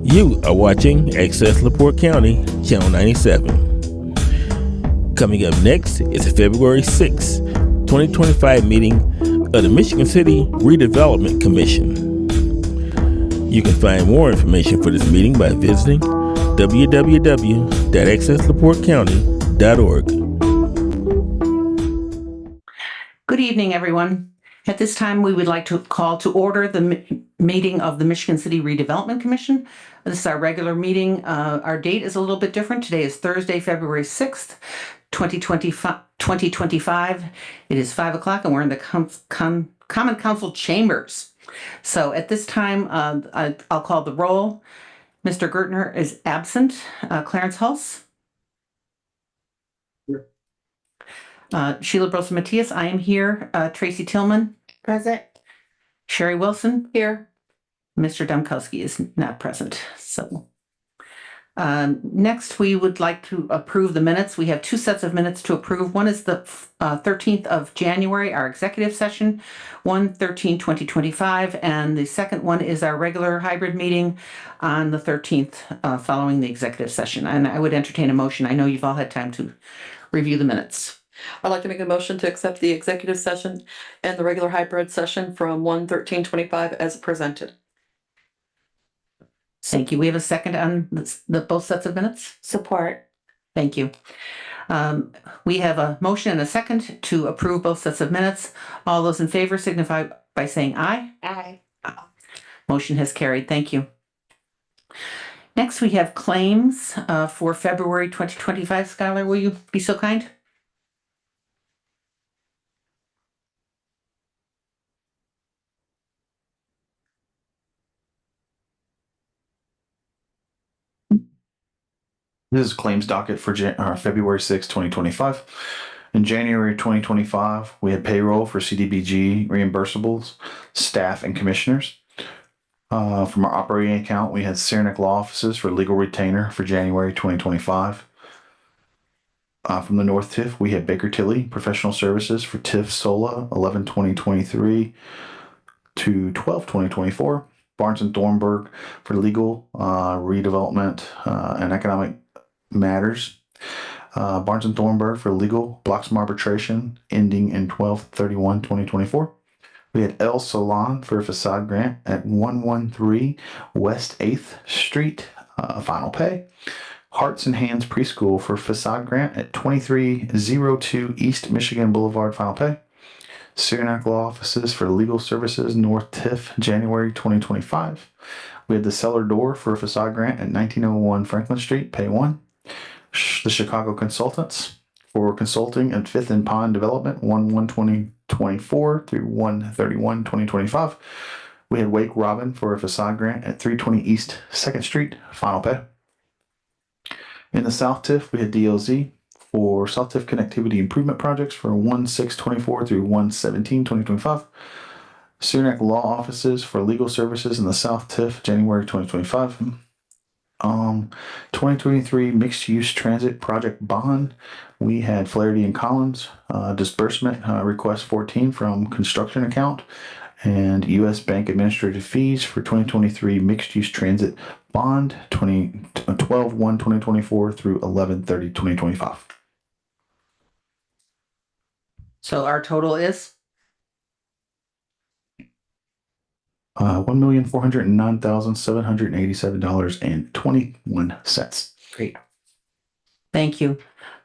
You are watching Access LaPorte County, Channel 97. Coming up next is the February 6, 2025 meeting of the Michigan City Redevelopment Commission. You can find more information for this meeting by visiting www.accesslaportecounty.org. Good evening, everyone. At this time, we would like to call to order the meeting of the Michigan City Redevelopment Commission. This is our regular meeting. Our date is a little bit different. Today is Thursday, February 6th, 2025. It is 5 o'clock and we're in the Common Council chambers. So at this time, I'll call the roll. Mr. Gertner is absent. Clarence Hulse? Here. Sheila Brosa-Matias, I am here. Tracy Tillman? Present. Sherry Wilson? Here. Mr. Domkowski is not present. So next, we would like to approve the minutes. We have two sets of minutes to approve. One is the 13th of January, our executive session, 1/13/2025, and the second one is our regular hybrid meeting on the 13th following the executive session. And I would entertain a motion. I know you've all had time to review the minutes. I'd like to make a motion to accept the executive session and the regular hybrid session from 1/13/25 as presented. Thank you. We have a second on the both sets of minutes? Support. Thank you. We have a motion and a second to approve both sets of minutes. All those in favor signify by saying aye. Aye. Motion has carried. Thank you. Next, we have claims for February 2025. Skylar, will you be so kind? This is claims docket for February 6, 2025. In January 2025, we had payroll for CDBG reimbursables, staff, and commissioners. From our operating account, we had Saranac Law Offices for legal retainer for January 2025. From the North TIF, we had Baker Tilly Professional Services for TIF SOLA 11/2023 to 12/2024. Barnes and Thornburg for legal redevelopment and economic matters. Barnes and Thornburg for legal Bloxham arbitration ending in 12/31/2024. We had El Salon for a facade grant at 113 West 8th Street, final pay. Hearts and Hands Preschool for facade grant at 2302 East Michigan Boulevard, final pay. Saranac Law Offices for legal services, North TIF, January 2025. We had the Cellar Door for a facade grant at 1901 Franklin Street, pay 1. The Chicago Consultants for consulting at 5th and Pond Development, 1/1/2024 through 1/31/2025. We had Wake Robin for a facade grant at 320 East 2nd Street, final pay. In the South TIF, we had DLZ for South TIF connectivity improvement projects for 1/6/24 through 1/17/2025. Saranac Law Offices for legal services in the South TIF, January 2025. 2023 mixed use transit project bond. We had Flaherty and Collins disbursement request 14 from construction account, and U.S. Bank administrative fees for 2023 mixed use transit bond 12/1/2024 through 11/30/2025. So our total is? $1,409,787.21. Great. Thank you.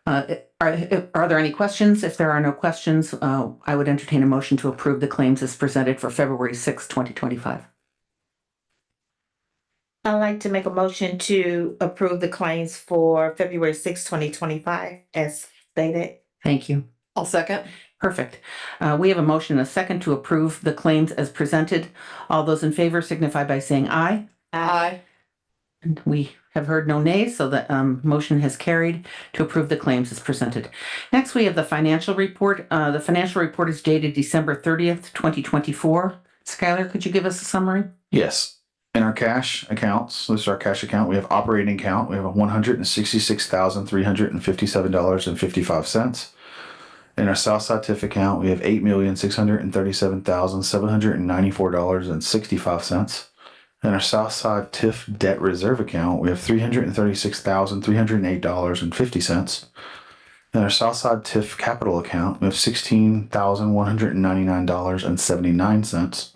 Are there any questions? If there are no questions, I would entertain a motion to approve the claims as presented for February 6, 2025. I'd like to make a motion to approve the claims for February 6, 2025 as stated. Thank you. I'll second. Perfect. We have a motion and a second to approve the claims as presented. All those in favor signify by saying aye. Aye. And we have heard no nays, so the motion has carried to approve the claims as presented. Next, we have the financial report. The financial report is dated December 30th, 2024. Skylar, could you give us a summary? Yes. In our cash accounts, this is our cash account. We have operating account. We have $166,357.55. In our Southside TIF account, we have $8,637,794.65. In our Southside TIF debt reserve account, we have $336,308.50. In our Southside TIF capital account, we have $16,199.79.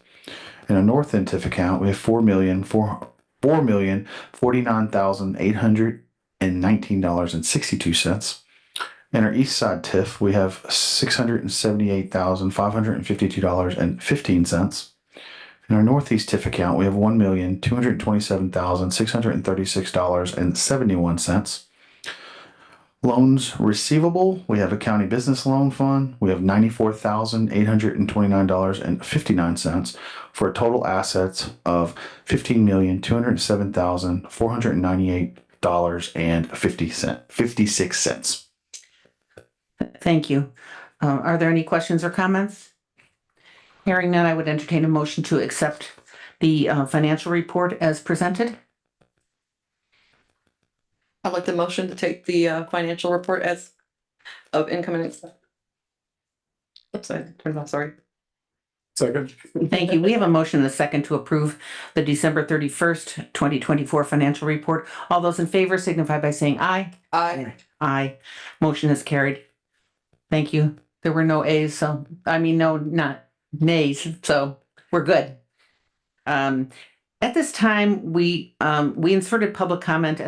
In our North End TIF account, we have $4,049,819.62. In our East Side TIF, we have $678,552.15. In our Northeast TIF account, we have $1,227,636.71. Loans receivable, we have a county business loan fund. We have $94,829.59 for a total assets of $15,207,498.56. Thank you. Are there any questions or comments? Hearing none, I would entertain a motion to accept the financial report as presented. I'd like the motion to take the financial report as of income and expense. Oops, I turned off, sorry. Second. Thank you. We have a motion and a second to approve the December 31st, 2024 financial report. All those in favor signify by saying aye. Aye. Aye. Motion is carried. Thank you. There were no A's, not nays, so we're good. At this time, we inserted public comment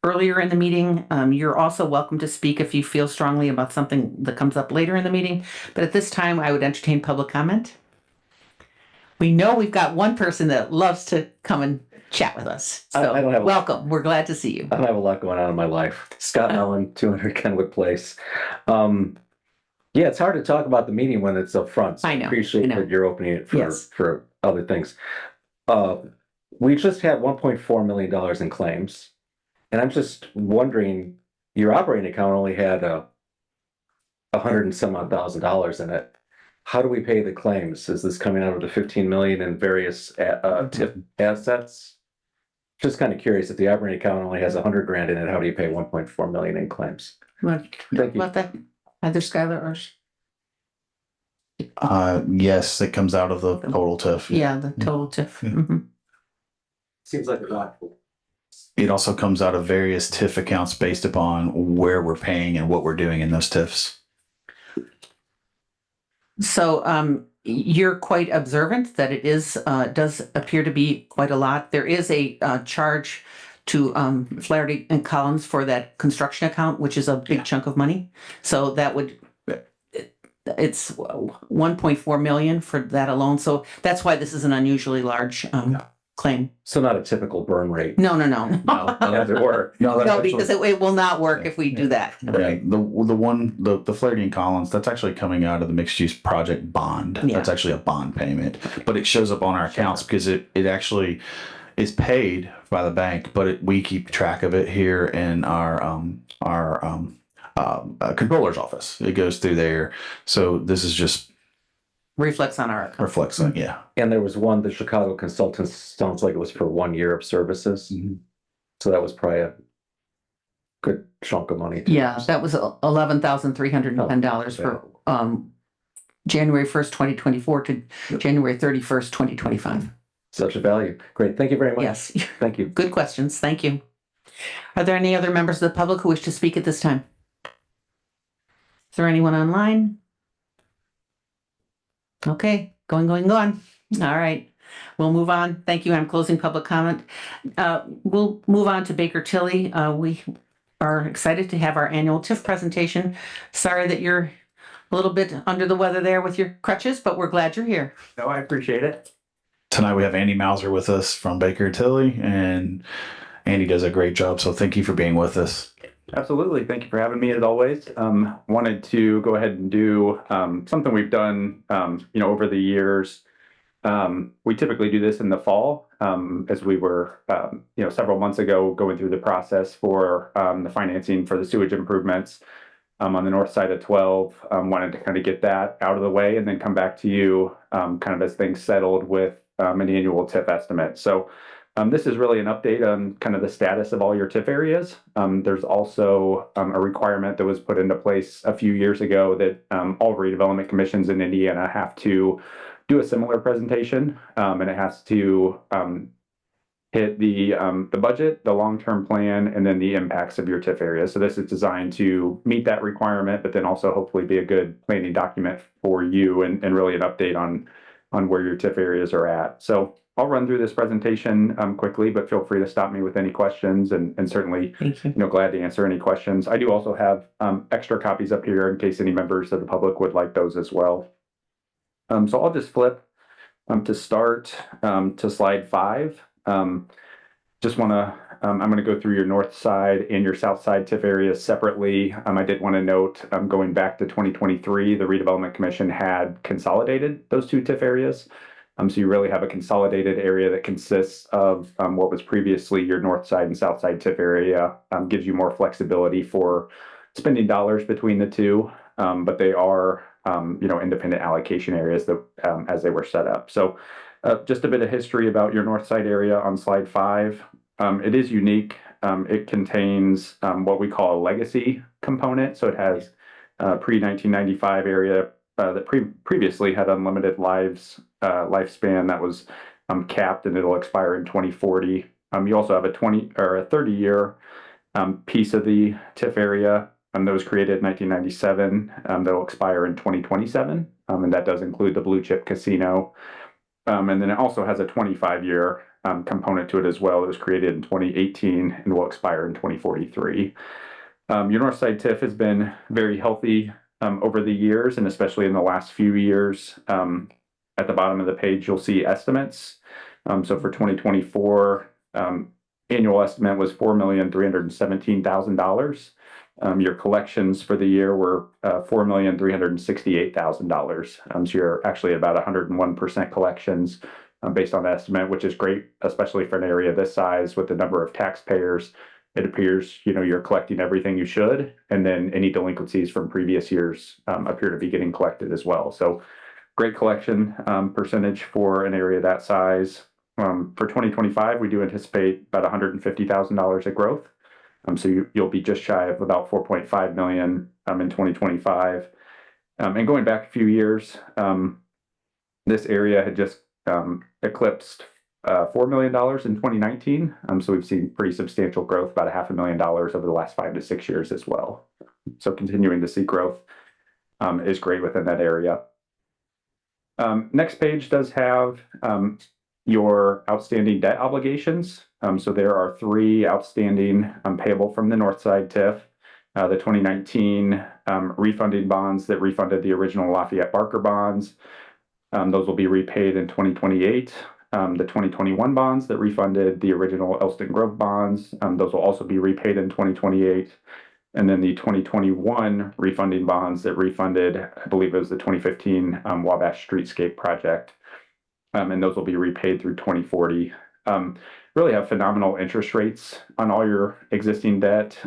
earlier in the meeting. You're also welcome to speak if you feel strongly about something that comes up later in the meeting. But at this time, I would entertain public comment. We know we've got one person that loves to come and chat with us. So I don't have welcome. We're glad to see you. I don't have a lot going on in my life. Scott Mellon, 200 Kenwood Place. Yeah, it's hard to talk about the meeting when it's up front. So I know, appreciate I know. that you're opening it Yes. for other things. We just had $1.4 million in claims. And I'm just wondering, your operating account only had $100 and some odd thousand in it. How do we pay the claims? Is this coming out of the 15 million in various TIF assets? Just kind of curious, if the operating account only has 100 grand in it, how do you pay 1.4 million in claims? Want to Thank talk you. about that? Either Skylar or Yes, it comes out of the total TIF. yeah, the total TIF. Yeah. Mhm. Seems like a lot. It also comes out of various TIF accounts based upon where we're paying and what we're doing in those TIFs. So you're quite observant that it does appear to be quite a lot. There is a charge to Flaherty and Collins for that construction account, which is a big chunk of money. So that it's 1.4 million for that alone. So that's why this is an unusually large claim. So not a typical burn rate. No. As it were. No, because it will not work if we do that. Yeah, the Flaherty and Collins, that's actually coming out of the mixed use project bond. Yeah. That's actually a bond payment, but it shows up on our accounts because it actually is paid by the bank, but we keep track of it here in our controller's office. It goes through there. So this is just Reflects on our account. reflects on, yeah. And there was one, the Chicago consultants, sounds like it was for 1 year of services. Mhm. So that was probably a good chunk of money. Yeah, that was $11,310 for January 1st, 2024 to January 31st, 2025. Such a value. Great. Thank you very much. Yes, Thank you. good questions. Thank you. Are there any other members of the public who wish to speak at this time? Is there anyone online? Okay, going. All right, we'll move on. Thank you. I'm closing public comment. We'll move on to Baker Tilly. We are excited to have our annual TIF presentation. Sorry that you're a little bit under the weather there with your crutches, but we're glad you're here. No, I appreciate it. Tonight we have Andy Mauser with us from Baker Tilly, and Andy does a great job. So thank you for being with us. Absolutely. Thank you for having me as always. Wanted to go ahead and do something we've done, over the years. We typically do this in the fall, as we were, several months ago going through the process for the financing for the sewage improvements on the north side of 12. Wanted to kind of get that out of the way and then come back to you kind of as things settled with an annual TIF estimate. So this is really an update on kind of the status of all your TIF areas. There's also a requirement that was put into place a few years ago that all redevelopment commissions in Indiana have to do a similar presentation, and it has to hit the budget, the long-term plan, and then the impacts of your TIF area. So this is designed to meet that requirement, but then also hopefully be a good planning document for you and really an update on where your TIF areas are at. So I'll run through this presentation quickly, but feel free to stop me with any questions, and certainly, Thank you. glad to answer any questions. I do also have extra copies up here in case any members of the public would like those as well. So I'll just flip to start to slide 5. Just want to, I'm going to go through your north side and your south side TIF areas separately. I did want to note, going back to 2023, the Redevelopment Commission had consolidated those two TIF areas. So you really have a consolidated area that consists of what was previously your north side and south side TIF area. Gives you more flexibility for spending dollars between the two, but they are independent allocation areas that as they were set up. So just a bit of history about your north side area on slide 5. It is unique. It contains what we call a legacy component. So it has pre-1995 area that previously had unlimited lifespan that was capped, and it'll expire in 2040. You also have a 20 or a 30-year piece of the TIF area that was created in 1997 that will expire in 2027, and that does include the blue chip casino. And then it also has a 25-year component to it as well. It was created in 2018 and will expire in 2043. Your north side TIF has been very healthy over the years, and especially in the last few years. At the bottom of the page, you'll see estimates. So for 2024, annual estimate was $4,317,000. Your collections for the year were $4,368,000. So you're actually about 101% collections based on the estimate, which is great, especially for an area this size with the number of taxpayers. It appears, you're collecting everything you should, and then any delinquencies from previous years appear to be getting collected as well. So great collection percentage for an area that size. For 2025, we do anticipate about $150,000 of growth. So you'll be just shy of about 4.5 million in 2025. And going back a few years, this area had just eclipsed $4 million in 2019. So we've seen pretty substantial growth, about $500,000 over the last 5 to 6 years as well. So continuing to see growth is great within that area. Next page does have your outstanding debt obligations. So there are 3 outstanding payable from the north side TIF. The 2019 refunding bonds that refunded the original Lafayette Barker bonds. Those will be repaid in 2028. The 2021 bonds that refunded the original Elston Grove bonds, those will also be repaid in 2028. And then the 2021 refunding bonds that refunded, I believe it was the 2015 Wabash Streetscape project. And those will be repaid through 2040. Really have phenomenal interest rates on all your existing debt.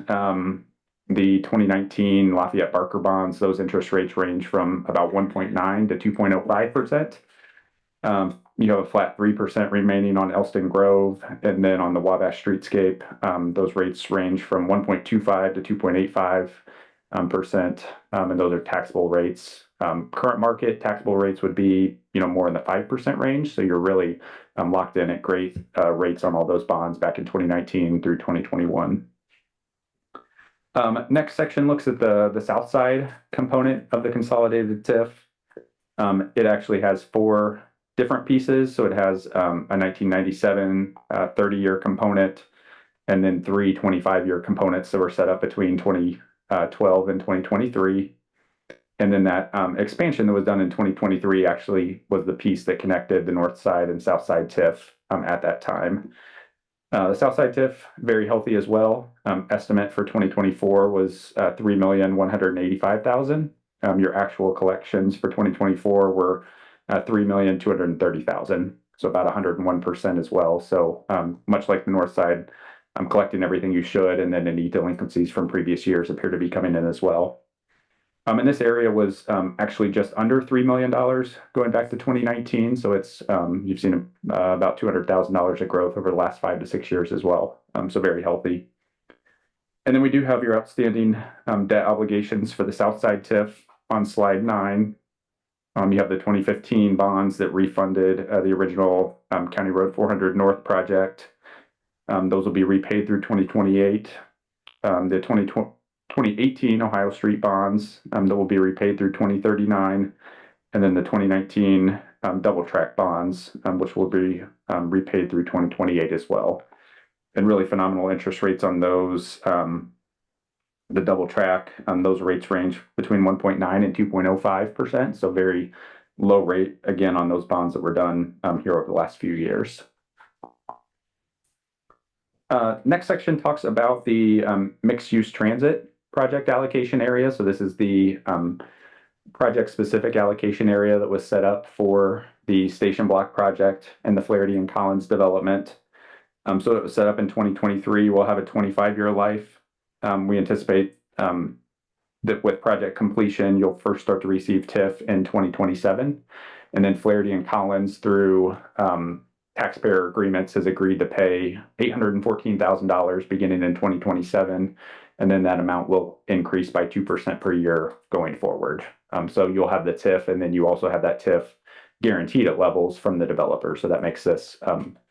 The 2019 Lafayette Barker bonds, those interest rates range from about 1.9 to 2.05%. You have a flat 3% remaining on Elston Grove, and then on the Wabash Streetscape, those rates range from 1.25 to 2.85%, and those are taxable rates. Current market taxable rates would be, more in the 5% range. So you're really locked in at great rates on all those bonds back in 2019 through 2021. Next section looks at the south side component of the consolidated TIF. It actually has 4 different pieces. So it has a 1997 30-year component, and then 3 25-year components that were set up between 2012 and 2023. And then that expansion that was done in 2023 actually was the piece that connected the north side and south side TIF at that time. The south side TIF, very healthy as well. Estimate for 2024 was $3,185,000. Your actual collections for 2024 were $3,230,000. So about 101% as well. So much like the north side, I'm collecting everything you should, and then any delinquencies from previous years appear to be coming in as well. And this area was actually just under $3 million going back to 2019. So it's you've seen about $200,000 of growth over the last 5 to 6 years as well. So very healthy. And then we do have your outstanding debt obligations for the south side TIF on slide 9. You have the 2015 bonds that refunded the original County Road 400 North project. those will be repaid through 2028. The 2018 Ohio Street bonds that will be repaid through 2039. And then the 2019 double track bonds, which will be repaid through 2028 as well. And really phenomenal interest rates on those. The double track, those rates range between 1.9 and 2.05%. So very low rate, again, on those bonds that were done here over the last few years. Next section talks about the mixed-use transit project allocation area. So this is the project-specific allocation area that was set up for the Station Block project and the Flaherty and Collins development. So it was set up in 2023. We'll have a 25-year life. We anticipate that with project completion, you'll first start to receive TIF in 2027. And then Flaherty and Collins, through taxpayer agreements, has agreed to pay $814,000 beginning in 2027. And then that amount will increase by 2% per year going forward. So you'll have the TIF, and then you also have that TIF guaranteed at levels from the developer. So that makes this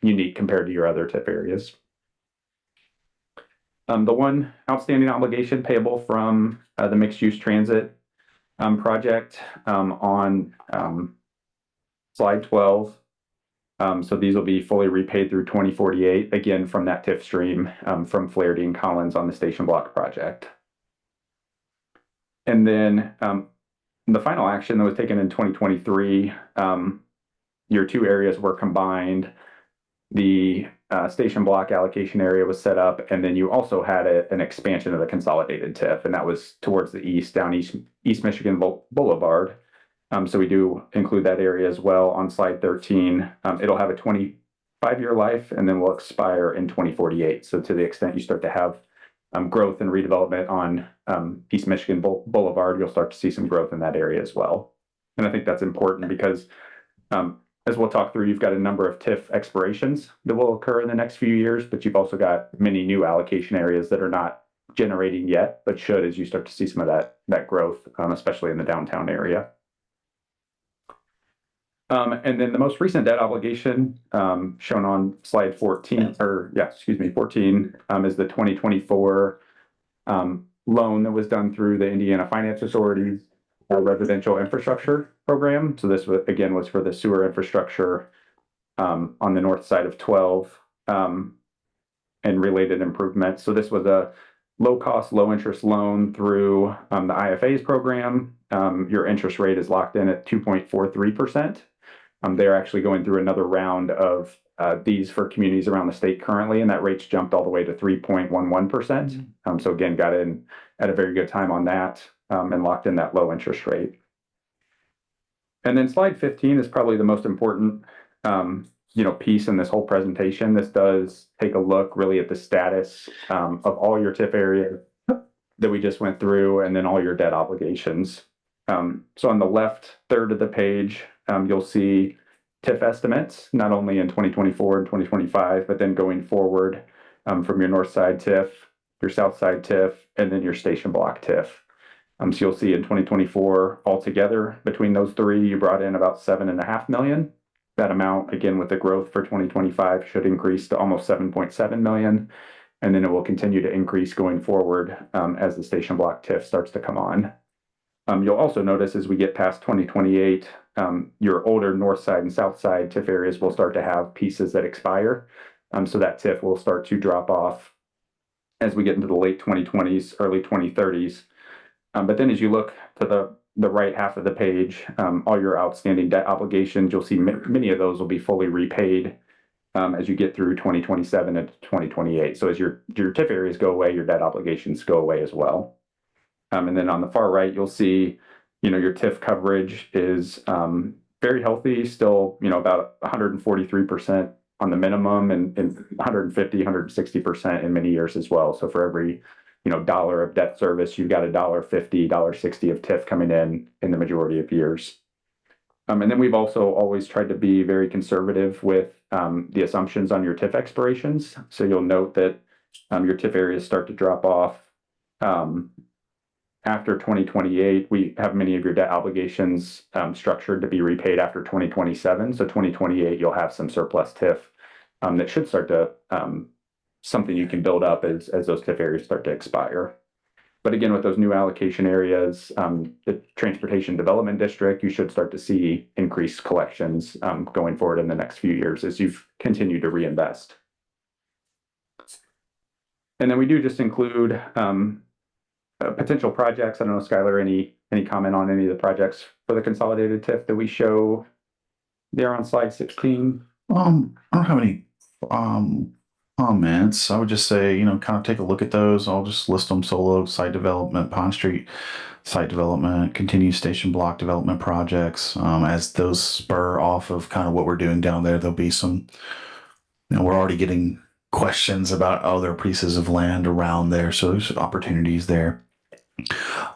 unique compared to your other TIF areas. The one outstanding obligation payable from the mixed-use transit project on slide 12. So these will be fully repaid through 2048, again, from that TIF stream from Flaherty and Collins on the Station Block project. And then the final action that was taken in 2023, your two areas were combined. The Station Block allocation area was set up, and then you also had an expansion of the consolidated TIF, and that was towards the east, down East Michigan Boulevard. So we do include that area as well on slide 13. It'll have a 25-year life, and then will expire in 2048. So to the extent you start to have growth and redevelopment on East Michigan Boulevard, you'll start to see some growth in that area as well. And I think that's important because as we'll talk through, you've got a number of TIF expirations that will occur in the next few years, but you've also got many new allocation areas that are not generating yet, but should as you start to see some of that growth, especially in the downtown area. And then the most recent debt obligation shown on slide 14, 14, is the 2024 loan that was done through the Indiana Finance Authority's residential infrastructure program. So this was, again, was for the sewer infrastructure on the north side of 12 and related improvements. So this was a low-cost, low-interest loan through the IFA's program. Your interest rate is locked in at 2.43%. They're actually going through another round of these for communities around the state currently, and that rate's jumped all the way to 3.11%. So again, got in at a very good time on that and locked in that low interest rate. And then slide 15 is probably the most important piece in this whole presentation. This does take a look really at the status of all your TIF areas that we just went through, and then all your debt obligations. So on the left third of the page, you'll see TIF estimates, not only in 2024 and 2025, but then going forward from your north side TIF, your south side TIF, and then your Station Block TIF. So you'll see in 2024 altogether, between those three, you brought in about $7.5 million. That amount, again, with the growth for 2025, should increase to almost $7.7 million. And then it will continue to increase going forward as the Station Block TIF starts to come on. You'll also notice as we get past 2028, your older north side and south side TIF areas will start to have pieces that expire. So that TIF will start to drop off as we get into the late 2020s, early 2030s. But then as you look to the right half of the page, all your outstanding debt obligations, you'll see many of those will be fully repaid as you get through 2027 and 2028. So as your TIF areas go away, your debt obligations go away as well. And then on the far right, you'll see, your TIF coverage is very healthy, still, about 143% on the minimum and 150, 160% in many years as well. So for every, dollar of debt service, you've got $1.50, $1.60 of TIF coming in the majority of years. And then we've also always tried to be very conservative with the assumptions on your TIF expirations. So you'll note that your TIF areas start to drop off. After 2028, we have many of your debt obligations structured to be repaid after 2027. So 2028, you'll have some surplus TIF that should start to something you can build up as those TIF areas start to expire. But again, with those new allocation areas, the Transportation Development District, you should start to see increased collections going forward in the next few years as you've continued to reinvest. And then we do just include potential projects. I don't know, Skylar, any comment on any of the projects for the consolidated TIF that we show there on slide 16? I don't have any comments. I would just say, kind of take a look at those. I'll just list them: solo site development, Pond Street site development, continued station block development projects. As those spur off of kind of what we're doing down there, there'll be some, we're already getting questions about other pieces of land around there. So there's opportunities there.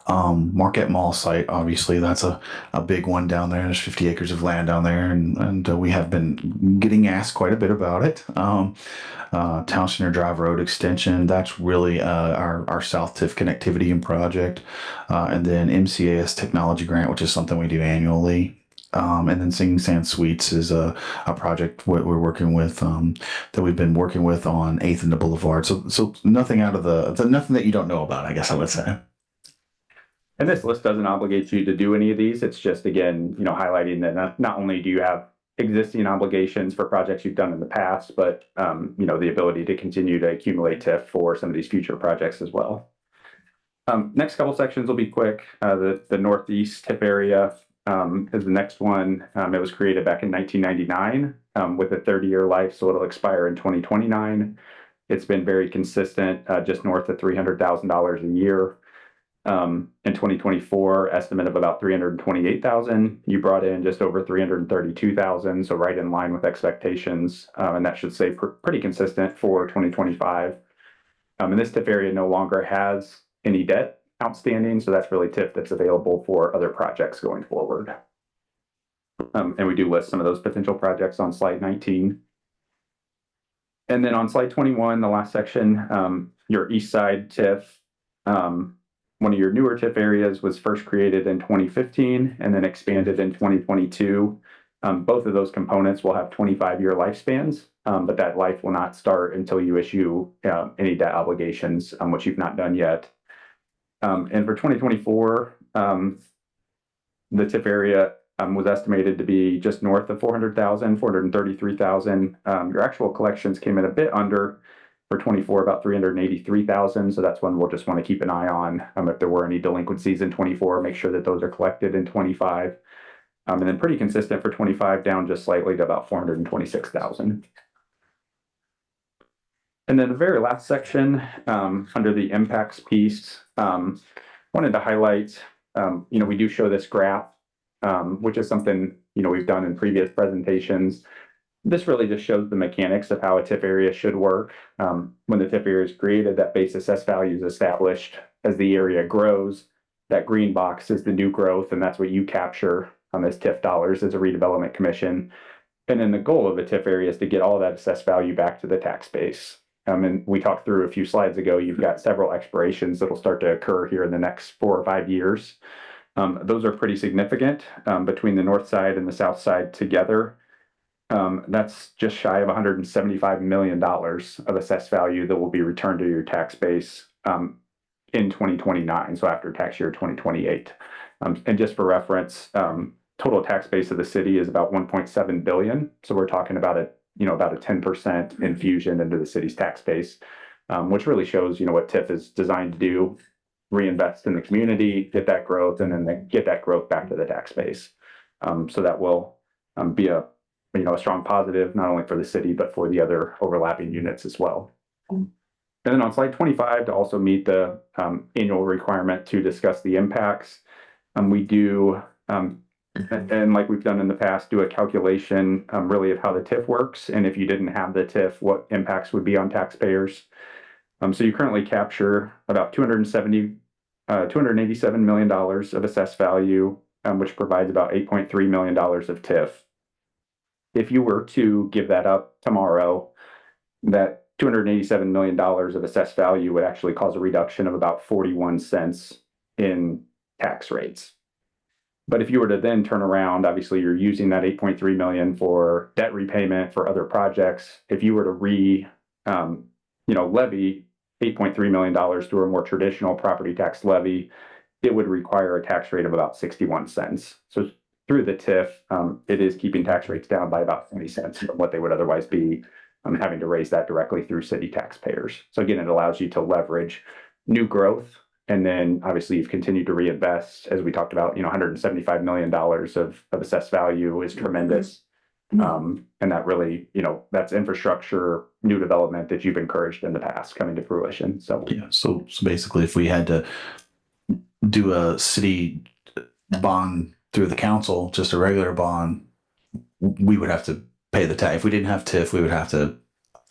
Marquette Mall site, obviously that's a big one down there. There's 50 acres of land down there, and we have been getting asked quite a bit about it. Town Center Drive Road extension, that's really our South TIF connectivity and project. And then MCAS technology grant, which is something we do annually. And then Singing Sand Suites is a project we're working with, that we've been working with on 8th and the Boulevard. So nothing nothing that you don't know about, I guess I would say. And this list doesn't obligate you to do any of these. It's just, again, highlighting that not only do you have existing obligations for projects you've done in the past, but, the ability to continue to accumulate TIF for some of these future projects as well. Next couple sections will be quick. The Northeast TIF area is the next one. It was created back in 1999 with a 30-year life, so it'll expire in 2029. It's been very consistent, just north of $300,000 a year. In 2024, estimate of about 328,000. You brought in just over 332,000, so right in line with expectations, and that should stay pretty consistent for 2025. And this TIF area no longer has any debt outstanding, so that's really TIF that's available for other projects going forward. And we do list some of those potential projects on slide 19. And then on slide 21, the last section, your East Side TIF. One of your newer TIF areas was first created in 2015 and then expanded in 2022. Both of those components will have 25-year lifespans, but that life will not start until you issue any debt obligations, which you've not done yet. And for 2024, the TIF area was estimated to be just north of 400,000, 433,000. Your actual collections came in a bit under. For 24, about 383,000. So that's one we'll just want to keep an eye on. If there were any delinquencies in 24, make sure that those are collected in 25. And then pretty consistent for 25, down just slightly to about 426,000. And then the very last section, under the impacts piece, wanted to highlight, we do show this graph, which is something, we've done in previous presentations. This really just shows the mechanics of how a TIF area should work. When the TIF area is created, that base assessed value is established. As the area grows, that green box is the new growth, and that's what you capture as TIF dollars as a redevelopment commission. And then the goal of a TIF area is to get all that assessed value back to the tax base. And we talked through a few slides ago, you've got several expirations that will start to occur here in the next 4 or 5 years. Those are pretty significant between the north side and the south side together. That's just shy of $175 million of assessed value that will be returned to your tax base in 2029, so after tax year 2028. And just for reference, total tax base of the city is about 1.7 billion. So we're talking about a 10% infusion into the city's tax base, which really shows what TIF is designed to do: reinvest in the community, get that growth, and then get that growth back to the tax base. So that will be a strong positive, not only for the city, but for the other overlapping units as well. And then on slide 25, to also meet the annual requirement to discuss the impacts, we do, and like we've done in the past, do a calculation really of how the TIF works. And if you didn't have the TIF, what impacts would be on taxpayers. So you currently capture about $287 million of assessed value, which provides about $8.3 million of TIF. If you were to give that up tomorrow, that $287 million of assessed value would actually cause a reduction of about 41 cents in tax rates. But if you were to then turn around, obviously you're using that 8.3 million for debt repayment for other projects. If you were to levy $8.3 million through a more traditional property tax levy, it would require a tax rate of about 61 cents. So through the TIF, it is keeping tax rates down by about 20 cents from what they would otherwise be, having to raise that directly through city taxpayers. So again, it allows you to leverage new growth. And then obviously you've continued to reinvest, as we talked about, $175 million of assessed value is tremendous. And that really, that's infrastructure, new development that you've encouraged in the past coming to fruition. So Yeah. So basically, if we had to do a city bond through the council, just a regular bond, we would have to pay the tax. If we didn't have TIF, we would have to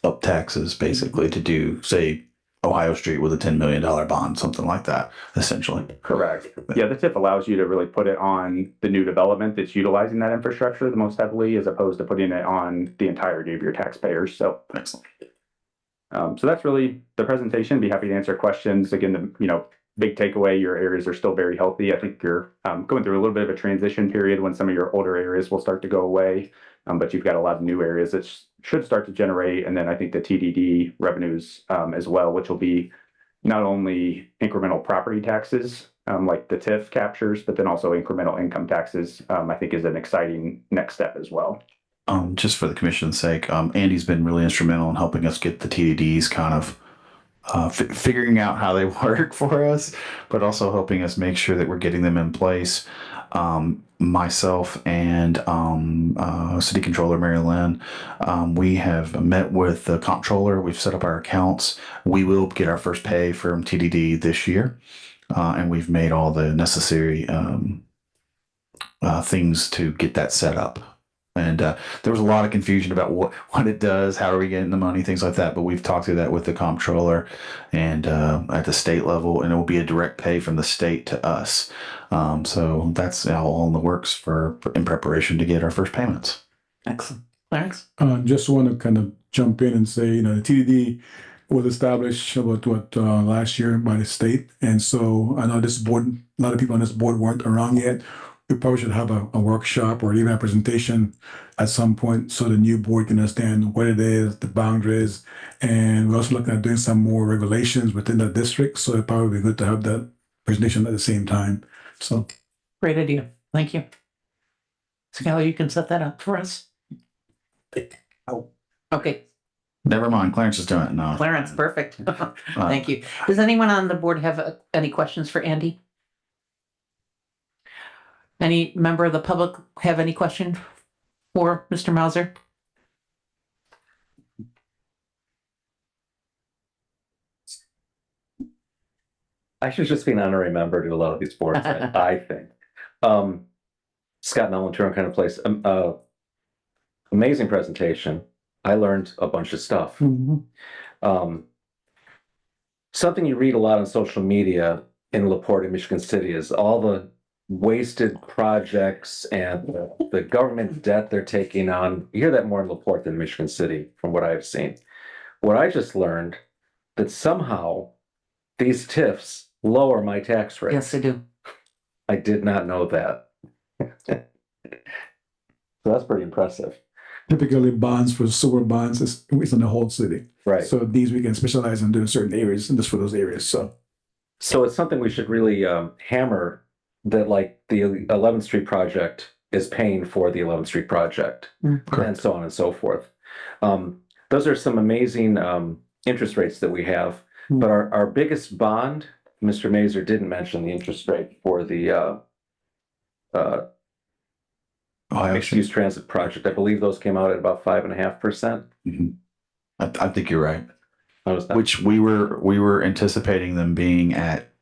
up taxes basically to do, say, Ohio Street with a $10 million bond, something like that, essentially. correct. Yeah, the TIF allows you to really put it on the new development that's utilizing that infrastructure the most heavily, as opposed to putting it on the entirety of your taxpayers. So Excellent. so that's really the presentation. Be happy to answer questions. Again, big takeaway, your areas are still very healthy. I think you're going through a little bit of a transition period when some of your older areas will start to go away. But you've got a lot of new areas that should start to generate. And then I think the TDD revenues as well, which will be not only incremental property taxes like the TIF captures, but then also incremental income taxes, I think is an exciting next step as well. Just for the commission's sake, Andy's been really instrumental in helping us get the TDDs kind of figuring out how they work for us, but also helping us make sure that we're getting them in place. Myself and City Controller Mary Lynn, we have met with the comptroller. We've set up our accounts. We will get our first pay from TDD this year, and we've made all the necessary things to get that set up. And there was a lot of confusion about what it does, how are we getting the money, things like that. But we've talked through that with the comptroller and at the state level, and it will be a direct pay from the state to us. So that's all in the works in preparation to get our first payments. Excellent. Clarence? Just want to kind of jump in and say, the TDD was established about last year by the state. And so I know this board, a lot of people on this board weren't around yet. We probably should have a workshop or even a presentation at some point so the new board can understand what it is, the boundaries. And we're also looking at doing some more regulations within the district. So it'd probably be good to have that presentation at the same time. So Great idea. Thank you. Scal, you can set that up for us. Okay, Never mind, Clarence is doing it now. Clarence, perfect. Thank you. Does anyone on the board have any questions for Andy? Any member of the public have any question for Mr. Mauser? I should just be an honorary member to a lot of these boards, I think. Scott Melanturin kind of place. Amazing presentation. I learned a bunch of stuff. Something you read a lot on social media in LaPorte and Michigan City is all the wasted projects and the government debt they're taking on. You hear that more in LaPorte than Michigan City, from what I've seen. What I just learned that somehow these TIFs lower my tax rates. Yes, I do. I did not know that. So that's pretty impressive. typically bonds for sewer bonds is in the whole city. Right. So these we can specialize in doing certain areas and just for those areas. So it's something we should really hammer, that like the 11th Street project is paying for the 11th Street project, and so on and so forth. Those are some amazing interest rates that we have. But our biggest bond, Mr. Mazur didn't mention the interest rate for the mixed-use transit project. I believe those came out at about 5.5%. I think you're right. That? Which we were anticipating them being at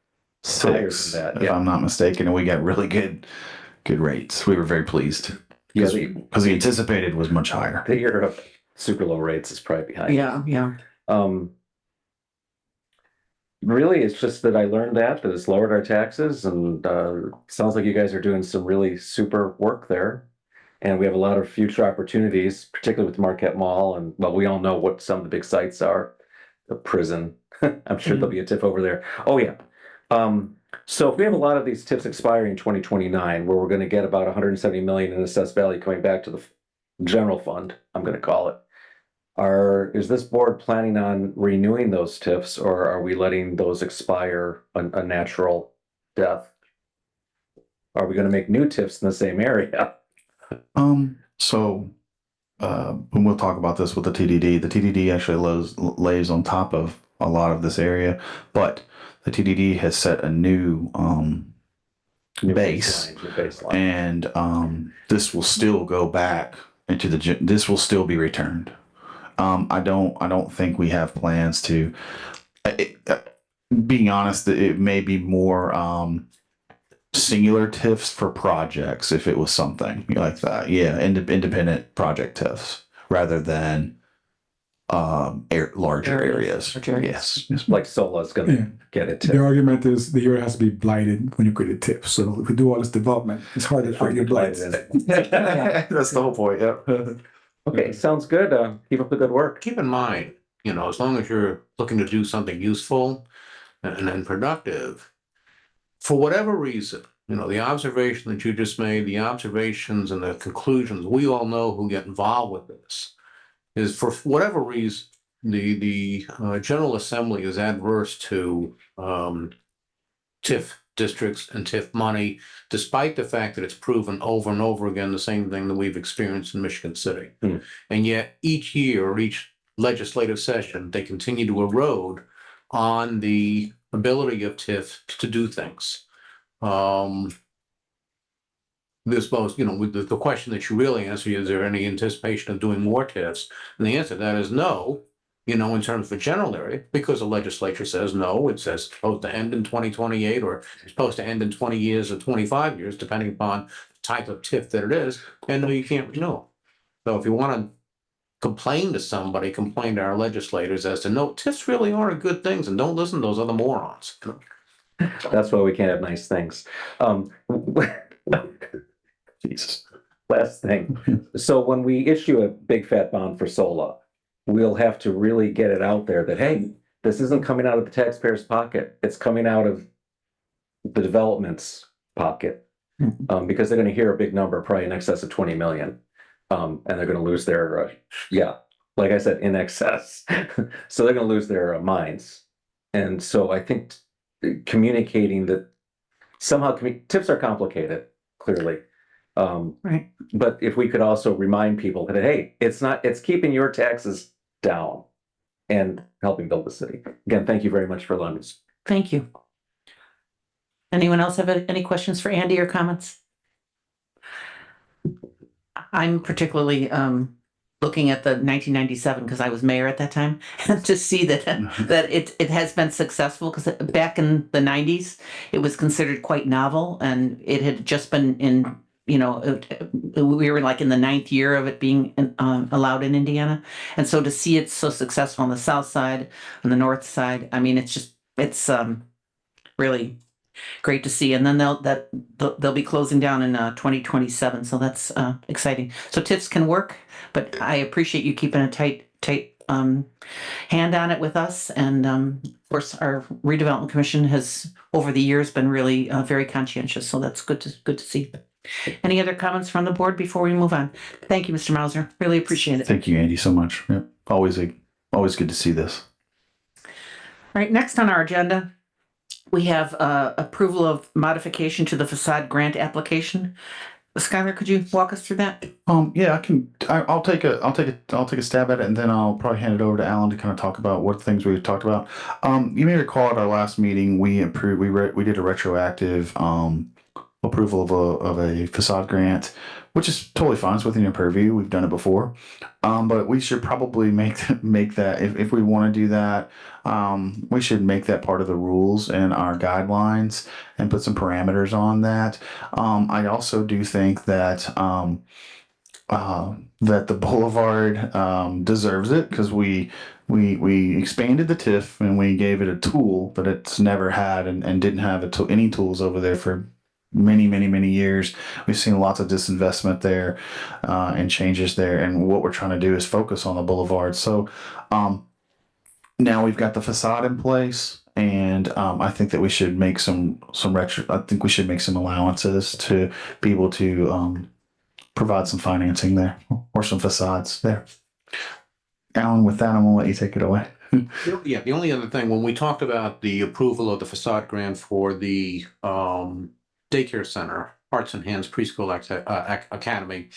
6, if I'm not mistaken, and we got really good rates. We were very pleased because the anticipated was much higher. The year of super low rates is probably behind. Yeah. Really, it's just that I learned that it's lowered our taxes, and sounds like you guys are doing some really super work there. And we have a lot of future opportunities, particularly with Marquette Mall. And well, we all know what some of the big sites are. The prison. I'm sure there'll be a TIF over there. Oh yeah. So if we have a lot of these TIFs expiring in 2029, where we're going to get about 170 million in assessed value coming back to the general fund, I'm going to call it. Is this board planning on renewing those TIFs, or are we letting those expire a natural death? Are we gonna make new TIFs in the same area? So, and we'll talk about this with the TDD. The TDD actually lays on top of a lot of this area, but the TDD has set a new, New base, baseline, new baseline. and this will still go back into this will still be returned. I don't think we have plans to. Being honest, it may be more singular TIFs for projects if it was something like that. Yeah, independent project TIFs rather than larger areas. Larger areas. Yes. Like Sola's gonna Yeah. get it The too. argument is the area has to be blighted when you create a TIF. So if we do all this development, it's hard to find your blights. That's the whole point. Yep. Okay, sounds good. Keep up the good work. Keep in mind, as long as you're looking to do something useful and productive, for whatever reason, the observation that you just made, the observations and the conclusions, we all know who get involved with this, is for whatever reason, the General Assembly is adverse to TIF districts and TIF money, despite the fact that it's proven over and over again the same thing that we've experienced in Michigan City. And yet each year or each legislative session, they continue to erode on the ability of TIF to do things. This most, with the question that you really answer, is there any anticipation of doing more TIFs? And the answer to that is no, in terms of a general area, because the legislature says no. It says it's supposed to end in 2028, or it's supposed to end in 20 years or 25 years, depending upon the type of TIF that it is. And no, you can't renew. So if you want to complain to somebody, complain to our legislators as to no, TIFs really aren't good things, and don't listen to those other morons. That's why we can't have nice things. Jesus. Last thing. So when we issue a big fat bond for SOLA, we'll have to really get it out there that, hey, this isn't coming out of the taxpayer's pocket. It's coming out of the development's pocket. Because they're going to hear a big number, probably in excess of 20 million. And they're going to lose their, like I said, in excess. So they're going to lose their minds. And so I think communicating that somehow TIFs are complicated, clearly. Right. But if we could also remind people that, hey, it's keeping your taxes down and helping build the city. Again, thank you very much for allowing us. Thank you. Anyone else have any questions for Andy or comments? I'm particularly looking at the 1997 because I was mayor at that time, and to see that it has been successful, because back in the 90s it was considered quite novel, and it had just been in we were like in the 9th year of it being allowed in Indiana. And so to see it so successful on the south side, on the north side, I mean, it's really great to see. And then they'll be closing down in 2027. So that's exciting. So TIFs can work, but I appreciate you keeping a tight hand on it with us. And of course, our redevelopment commission has over the years been really very conscientious. So that's good to see. Any other comments from the board before we move on? Thank you, Mr. Mauser. Really appreciate it. Thank you, Andy, so much. Yep. Always good to see this. All right, next on our agenda, we have approval of modification to the facade grant application. Skylar, could you walk us through that? Yeah, I can. I'll take a stab at it, and then I'll probably hand it over to Alan to kind of talk about what things we talked about. You may recall at our last meeting we did a retroactive approval of a facade grant, which is totally fine. It's within your purview. We've done it before, but we should probably make that if we want to do that. We should make that part of the rules and our guidelines and put some parameters on that. I also do think that that the boulevard deserves it, because we expanded the TIF and we gave it a tool that it's never had and didn't have any tools over there for many years. We've seen lots of disinvestment there and changes there, and what we're trying to do is focus on the boulevard. So now we've got the facade in place, and I think that we should make some allowances to be able to provide some financing there, or some facades there. Alan, with that, I'm gonna let you take it away. Yeah, the only other thing, when we talked about the approval of the facade grant for the daycare center, Hearts and Hands Preschool Academy,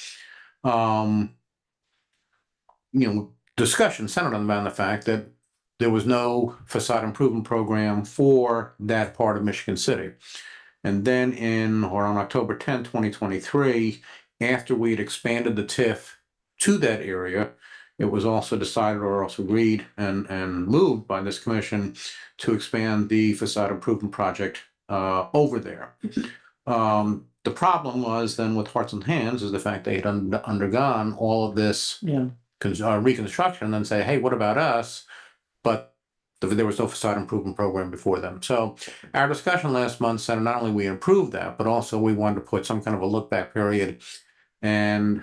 discussion centered on the fact that there was no facade improvement program for that part of Michigan City. And then on October 10, 2023, after we had expanded the TIF to that area, it was also decided or also agreed and moved by this commission to expand the facade improvement project over there. The problem was then with Hearts and Hands is the fact they had undergone all of this reconstruction and then say, hey, what about us? But there was no facade improvement program before them. So our discussion last month said not only we improved that, but also we wanted to put some kind of a look back period. And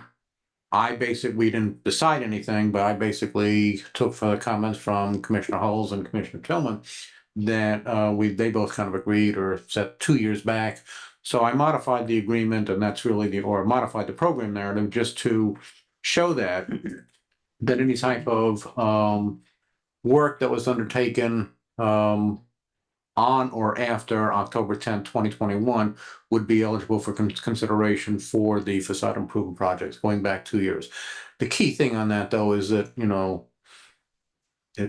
we didn't decide anything, but I basically took for the comments from Commissioner Hulls and Commissioner Tillman that they both kind of agreed or set 2 years back. So I modified the agreement, and that's really modified the program narrative just to show that any type of work that was undertaken on or after October 10th, 2021 would be eligible for consideration for the facade improvement projects going back 2 years. The key thing on that, though, is that,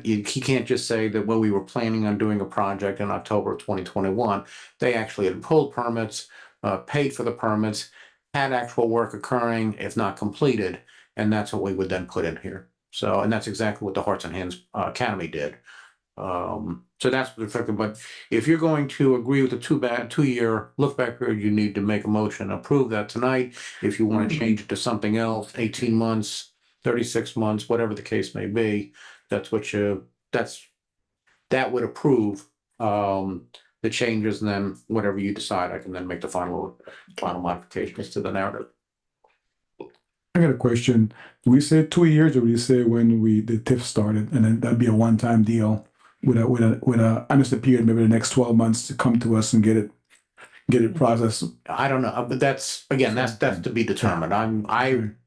he can't just say that when we were planning on doing a project in October of 2021, they actually had pulled permits, paid for the permits, had actual work occurring, if not completed, and that's what we would then put in here. So, and that's exactly what the Hearts and Hands Academy did. So that's the effect. But if you're going to agree with the 2 year look back period, you need to make a motion, approve that tonight. If you want to change it to something else, 18 months, 36 months, whatever the case may be, that would approve the changes, and then whatever you decide, I can then make the final modifications to the narrative. I got a question. Do we say 2 years, or do we say when the TIF started, and then that'd be a one-time deal with a honest period, maybe the next 12 months to come to us and get it processed? I don't know, but that's to be determined.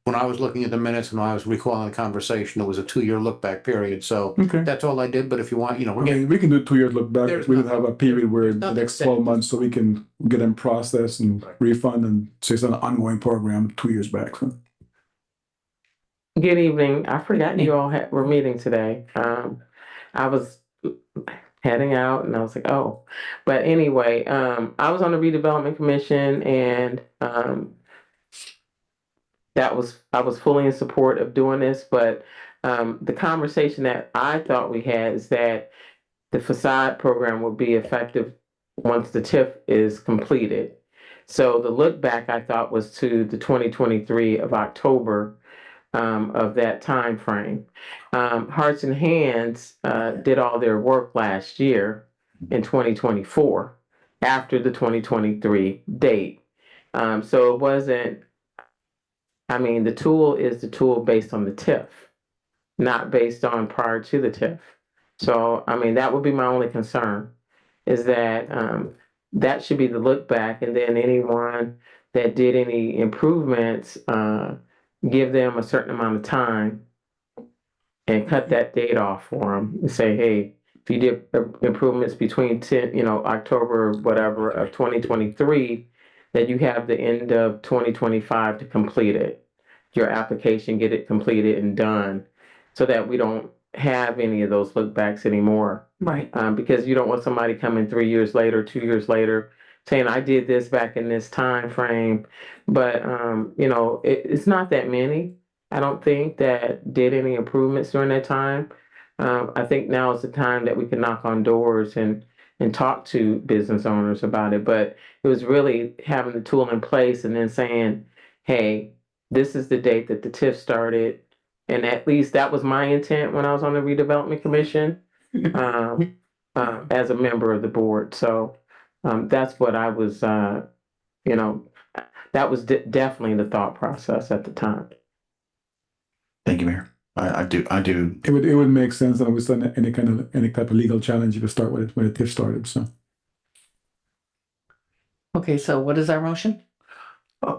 When I was looking at the minutes and I was recalling the conversation, it was a 2 year look back period. So that's all I did. But if you want, we can do 2 years look back. We can have a period where the next 12 months, so we can get them processed and refund, and say it's an ongoing program 2 years back. So. Good evening. I forgot you all were meeting today. I was heading out and I was like, oh, but anyway, I was on the redevelopment commission, and I was fully in support of doing this, but the conversation that I thought we had is that the facade program will be effective once the TIF is completed. So the look back, I thought, was to the 2023 of October of that time frame. Hearts and Hands did all their work last year in 2024 after the 2023 date. So it wasn't, the tool is the tool based on the TIF, not based on prior to the TIF. So, that would be my only concern, is that that should be the look back, and then anyone that did any improvements, give them a certain amount of time and cut that date off for them and say, hey, if you did improvements between October or whatever of 2023, that you have the end of 2025 to complete it, your application, get it completed and done, so that we don't have any of those look backs anymore. Right. Because you don't want somebody coming 3 years later, 2 years later, saying I did this back in this time frame, but it's not that many. I don't think that did any improvements during that time. I think now is the time that we can knock on doors and talk to business owners about it. But it was really having the tool in place and then saying, hey, this is the date that the TIF started. And at least that was my intent when I was on the redevelopment commission as a member of the board. So that's what I was, that was definitely the thought process at the time. Thank you, Mayor. I do. It would make sense that it was any type of legal challenge you could start with it when the TIF started. So. Okay, so what is our motion? It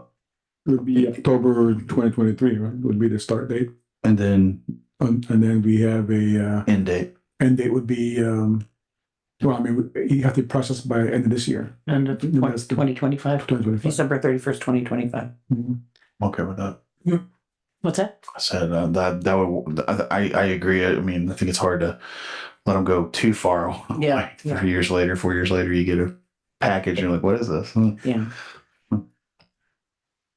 would be October 2023, right? Would be the start date. And then And then we have a, End date. end date would be, well, I mean, you have to process by end of this year. And That's the- 2025, 2025. December 31st, 2025. Mhm. Okay with that. What's that? I said that would, I agree. I mean, I think it's hard to let them go too far away. Yeah, 3 years later, 4 years later, you get a package and you're like, what is this? Yeah.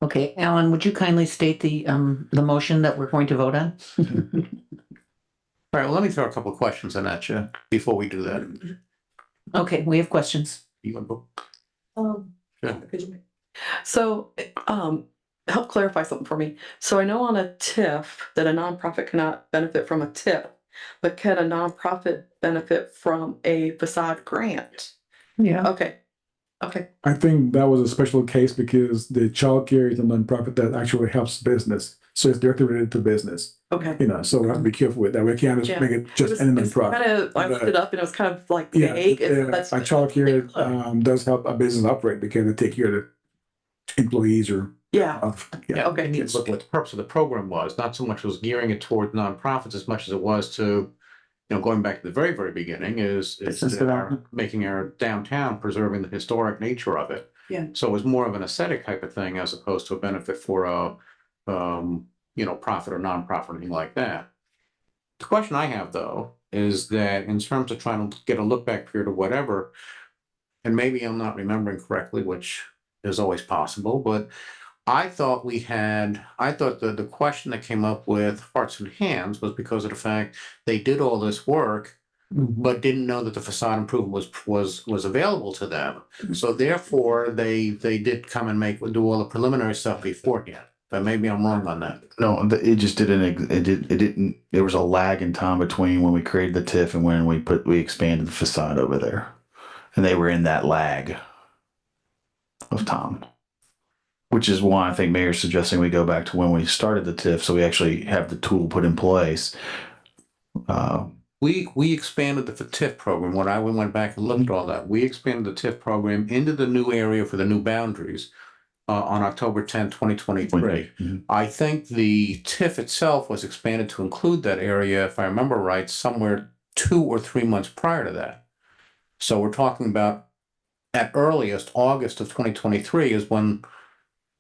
Okay, Alan, would you kindly state the motion that we're going to vote on? All right, well, let me throw a couple of questions in at you before we do that. Okay, we have questions. You want to Sure. Could you- So, help clarify something for me. So I know on a TIF that a nonprofit cannot benefit from a TIF, but can a nonprofit benefit from a facade grant? Yeah. Okay, okay, I think that was a special case because the childcare is a nonprofit that actually helps business. So it's directly related to business, okay. so we have to be careful with that. We can't just Yeah. make it just any nonprofit. I looked it up and it was kind of like Yeah, vague. if that's- our childcare does help a business operate because they take care of the employees or Yeah, Yeah, okay. we need to look what the purpose of the program was, not so much was gearing it toward nonprofits as much as it was to, going back to the very, very beginning is Business our- development. making our downtown, preserving the historic nature of it. Yeah. So it was more of an aesthetic type of thing as opposed to a benefit for a, profit or nonprofit or anything like that. The question I have though, is that in terms of trying to get a look back period or whatever, and maybe I'm not remembering correctly, which is always possible, but I thought the question that came up with Hearts and Hands was because of the fact they did all this work, but didn't know that the facade improvement was available to them. So therefore, they did come and do all the preliminary stuff beforehand. But maybe I'm wrong on that. No, it just didn't. It didn't. There was a lag in time between when we created the TIF and when we expanded the facade over there, and they were in that lag of time. Which is why I think Mayor's suggesting we go back to when we started the TIF, so we actually have the tool put in place. We expanded the TIF program. When we went back and looked at all that, we expanded the TIF program into the new area for the new boundaries on October 10, 2023. Mhm. I think the TIF itself was expanded to include that area, if I remember right, somewhere 2 or 3 months prior to that. So we're talking about at earliest August of 2023 is when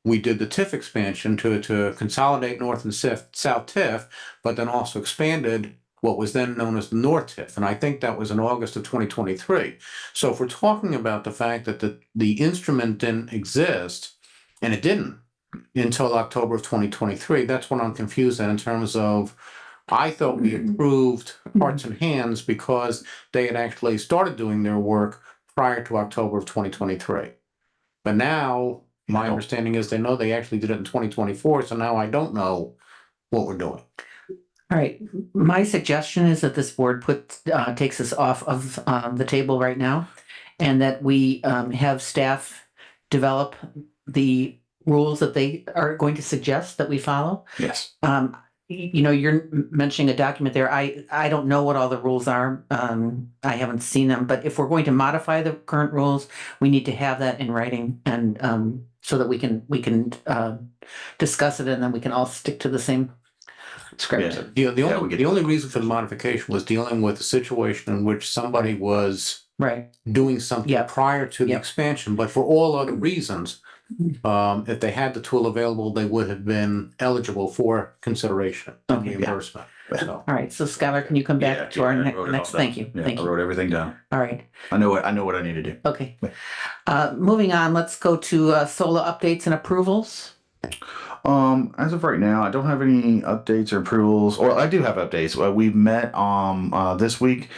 we did the TIF expansion to consolidate North and South TIF, but then also expanded what was then known as the North TIF. And I think that was in August of 2023. So if we're talking about the fact that the instrument didn't exist, and it didn't until October of 2023, that's when I'm confused in terms of, I thought we approved Hearts and Hands because they had actually started doing their work prior to October of 2023. But now, my understanding is they actually did it in 2024, so now I don't know what we're doing. All right, my suggestion is that this board takes us off of the table right now, and that we have staff develop the rules that they are going to suggest that we follow. Yes. You're mentioning a document there. I don't know what all the rules are. I haven't seen them, but if we're going to modify the current rules, we need to have that in writing and so that we can discuss it and then we can all stick to the same script. Yeah. The only reason for the modification was dealing with a situation in which somebody was Right. doing something Yep. prior to the Yep. expansion, but for all other reasons, if they had the tool available, they would have been eligible for consideration and Okay. reimbursement. So, All right, so Skylar, can you come back to our I wrote it next, all down. thank you, Yeah, thank I you. wrote everything down. All right, I know what I need to do. okay. Moving on, let's go to SOLA updates and approvals. As of right now, I don't have any updates or approvals, or I do have updates. We've met this week.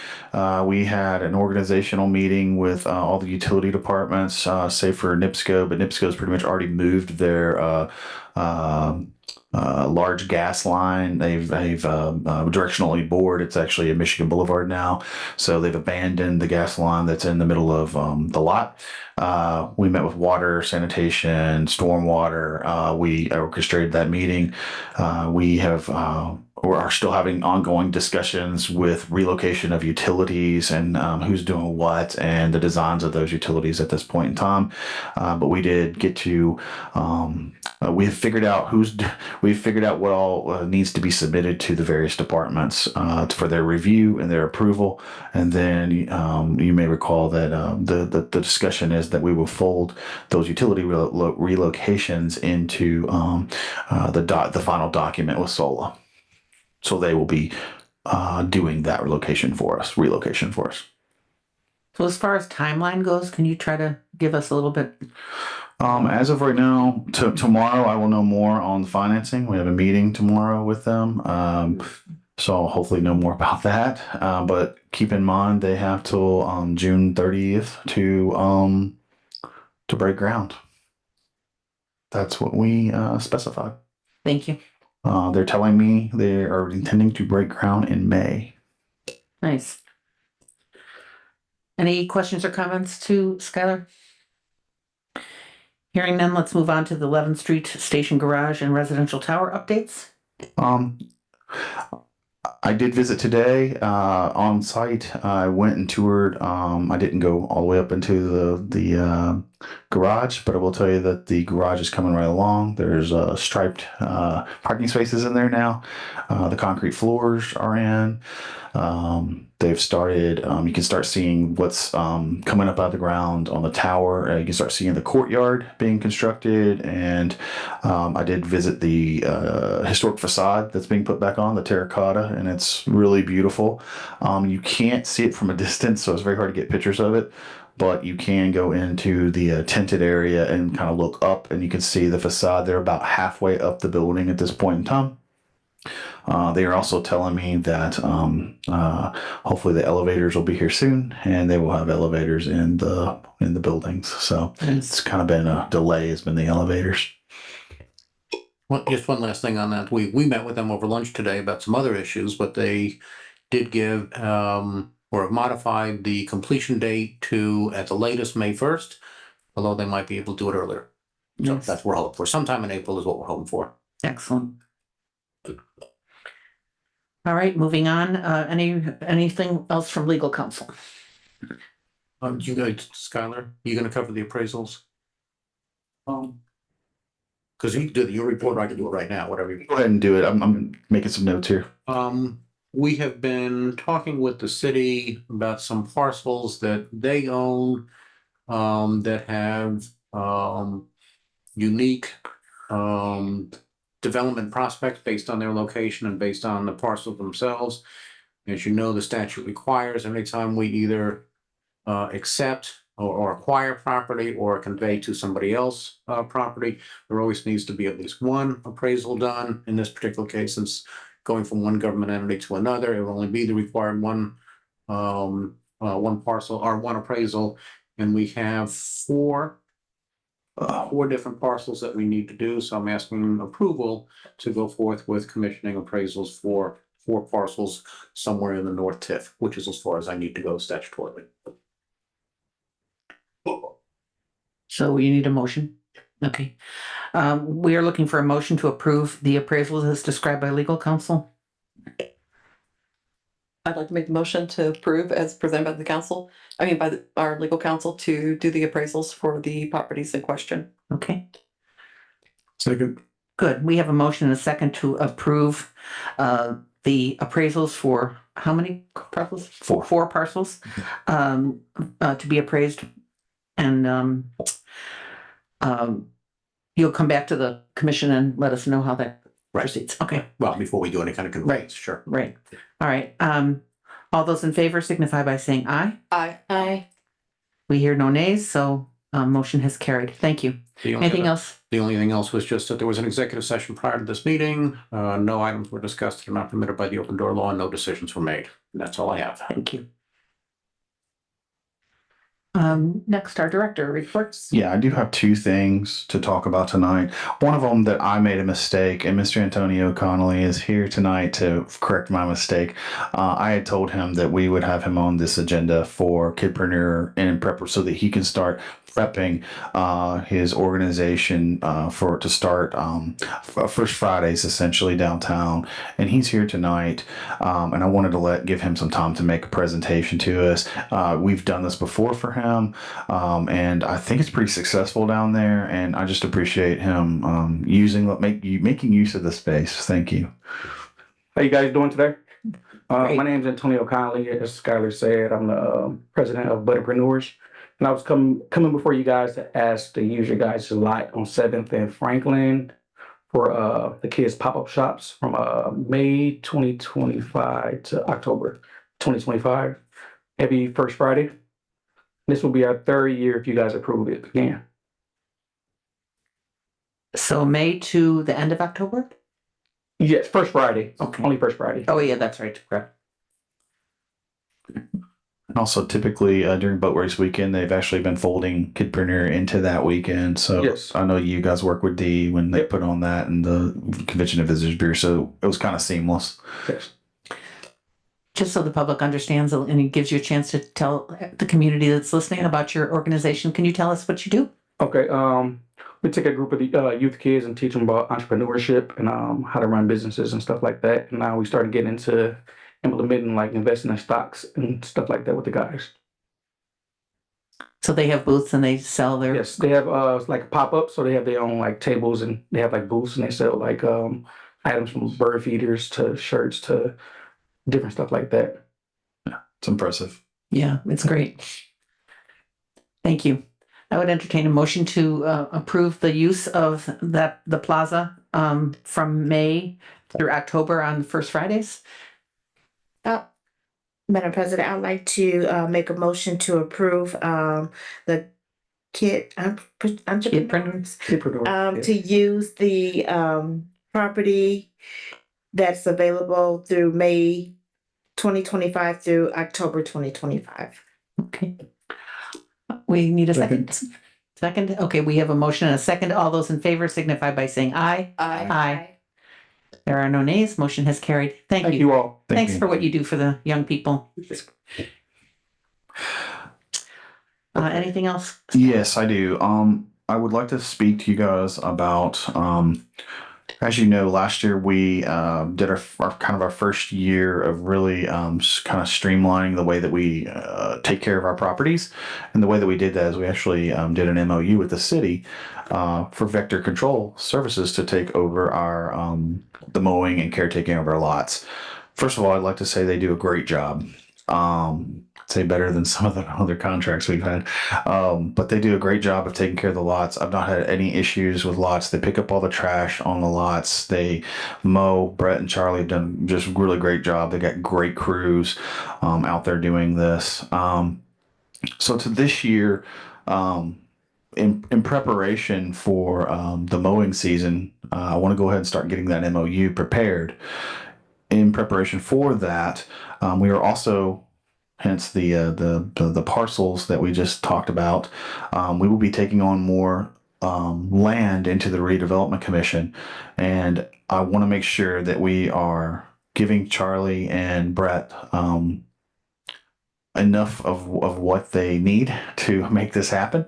We had an organizational meeting with all the utility departments, save for NIPSCO, but NIPSCO's pretty much already moved their large gas line. They've directionally bored. It's actually a Michigan Boulevard now, so they've abandoned the gas line that's in the middle of the lot. We met with water, sanitation, stormwater. We orchestrated that meeting. We have are still having ongoing discussions with relocation of utilities and who's doing what and the designs of those utilities at this point in time. But we did get to we have figured out we've figured out what all needs to be submitted to the various departments for their review and their approval. And then you may recall that the discussion is that we will fold those utility relocations into the final document with SOLA. So they will be doing that relocation for us. So as far as timeline goes, can you try to give us a little bit? As of right now, tomorrow I will know more on the financing. We have a meeting tomorrow with them. So I'll hopefully know more about that. But keep in mind they have till June 30th to break ground. That's what we specified. Thank you. They're telling me they are intending to break ground in May. Nice. Any questions or comments to Skylar? Hearing none, let's move on to the 11th Street Station Garage and Residential Tower updates. I did visit today on site. I went and toured. I didn't go all the way up into the garage, but I will tell you that the garage is coming right along. There's striped parking spaces in there now. The concrete floors are in. They've started, you can start seeing what's coming up out of the ground on the tower. You can start seeing the courtyard being constructed. And I did visit the historic facade that's being put back on, the terracotta, and it's really beautiful. You can't see it from a distance, so it's very hard to get pictures of it. But you can go into the tented area and kind of look up, and you can see the facade. They're about halfway up the building at this point in time. They are also telling me that hopefully the elevators will be here soon, and they will have elevators in the buildings. So it's kind of been a delay. Has been the elevators. Well, just one last thing on that. We met with them over lunch today about some other issues, but they did give or have modified the completion date to at the latest May 1st, although they might be able to do it earlier. So Yes. that's what we're hoping for. Sometime in April is what we're hoping for. Excellent. All right, moving on. Anything else from legal counsel? You guys, Skylar, you gonna cover the appraisals? Because you can do your report, or I can do it right now, whatever you. Go ahead and do it. I'm making some notes here. We have been talking with the city about some parcels that they own that have unique development prospects based on their location and based on the parcels themselves. As you know, the statute requires anytime we either accept or acquire property or convey to somebody else property, there always needs to be at least one appraisal done. In this particular case, since going from one government entity to another, it will only be the required one parcel or one appraisal. And we have four different parcels that we need to do. So I'm asking approval to go forth with commissioning appraisals for 4 parcels somewhere in the North TIF, which is as far as I need to go statutorily. So you need a motion? Okay. We are looking for a motion to approve the appraisals as described by legal counsel. I'd like to make the motion to approve as presented by the council, by our legal counsel to do the appraisals for the properties in question. Okay, Second. good. We have a motion and a second to approve the appraisals for how many parcels? 4. 4 parcels to be appraised. And you'll come back to the commission and let us know how that proceeds. Okay, Well, before we do any kind of conveyance, sure. right. All right. All those in favor signify by saying aye. Aye. We hear no nays, so motion has carried. Thank you. Anything else? The only thing else was just that there was an executive session prior to this meeting. No items were discussed that are not permitted by the open door law, and no decisions were made. And that's all I have. Thank you. Next, our director reports. Yeah, I do have two things to talk about tonight. One of them that I made a mistake, and Mr. Antonio Connolly is here tonight to correct my mistake. I had told him that we would have him on this agenda for Kidpreneur and in prep so that he can start prepping his organization to start First Fridays essentially downtown. And he's here tonight, and I wanted to give him some time to make a presentation to us. We've done this before for him. And I think it's pretty successful down there. And I just appreciate him making use of the space. Thank you. How you guys doing today? Great. My name is Antonio Connolly. As Skylar said, I'm the president of Buddapreneurs. And I was coming before you guys to ask to use your guys' lot on 7th and Franklin for the kids' pop-up shops from May 2025 to October 2025. Every first Friday. This will be our third year if you guys approve it again. So May to the end of October? Yes, first Friday. Okay. Only first Friday. Oh, yeah, that's right. Correct. And also, typically during Boat Race weekend, they've actually been folding Kidpreneur into that weekend. So Yes. I know you guys work with D when they put on that and the Convention and Visitors Bureau. So it was kind of seamless. Yes. Just so the public understands and it gives you a chance to tell the community that's listening about your organization. Can you tell us what you do? Okay. We take a group of the youth kids and teach them about entrepreneurship and how to run businesses and stuff like that. And now we started getting into implementing like investing in stocks and stuff like that with the guys. So they have booths and they sell their. Yes, they have like a pop-up, so they have their own like tables and they have like booths and they sell like items from bird feeders to shirts to different stuff like that. It's impressive. Yeah, it's great. Thank you. I would entertain a motion to approve the use of the plaza from May through October on the first Fridays. Madam President, I'd like to make a motion to approve the entrepreneurs to use the property that's available through May 2025 through October 2025. Okay. We need a second. Second. Okay, we have a motion and a second. All those in favor signify by saying aye. Aye. There are no nays. Motion has carried. Thank Thank you. you all. Thanks for what you do for the young people. Anything else? Yes, I do. I would like to speak to you guys about, as you know, last year we did our first year of really kind of streamlining the way that we take care of our properties. And the way that we did that is we actually did an MOU with the city for vector control services to take over our the mowing and caretaking of our lots. First of all, I'd like to say they do a great job. Say better than some of the other contracts we've had. But they do a great job of taking care of the lots. I've not had any issues with lots. They pick up all the trash on the lots. They mow. Brett and Charlie have done just a really great job. They got great crews out there doing this. So to this year, in preparation for the mowing season, I want to go ahead and start getting that MOU prepared. In preparation for that, we are also, hence the parcels that we just talked about, we will be taking on more land into the Redevelopment Commission, and I want to make sure that we are giving Charlie and Brett enough of what they need to make this happen.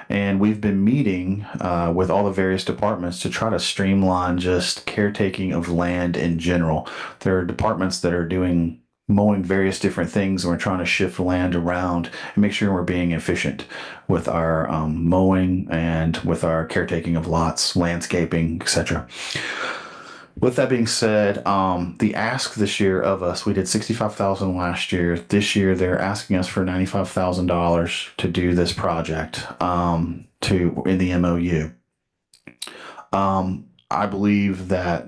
And we've been meeting with all the various departments to try to streamline just caretaking of land in general. There are departments that are doing mowing various different things, and we're trying to shift land around and make sure we're being efficient with our mowing and with our caretaking of lots, landscaping, etc. With that being said, the ask this year of us, we did $65,000 last year. This year, they're asking us for $95,000 to do this project in the MOU. I believe that